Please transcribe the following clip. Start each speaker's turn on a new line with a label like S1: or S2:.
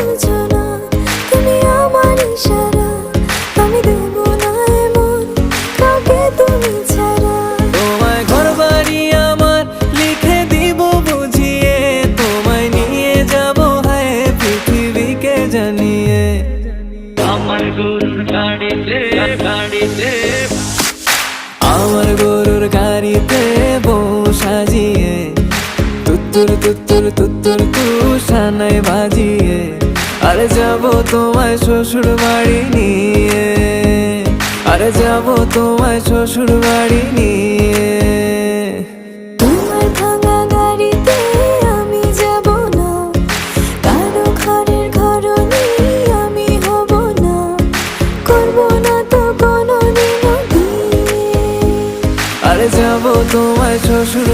S1: বুঝো না, তুমি আমার ইশারা, আমি দেব না এমন কাউকে তুমি ছাড়া।
S2: তোমায় ঘরবাড়ি আমার লিখে দিব বুঝিয়ে, তোমায় নিয়ে যাব হায় পৃথিবীকে জানিয়ে।
S3: আমার গরুর গাড়িতে গাড়িতে
S2: আমার গরুর গাড়িতে বউ সাজিয়ে, তুত্তুর তুত্তুর তুত্তুর তুষানায় বাজিয়ে, আরে যাব তোমায় শ্বশুর বাড়ি নিয়ে, আরে যাব তোমায় শ্বশুর বাড়ি নিয়ে।
S1: তোমার ভাঙা গাড়িতে আমি যাব না, কারো ঘরের ঘরনি আমি হব না, করব না তো কোনোদিনও বিয়ে।
S2: আরে যাব তোমায় শ্বশুর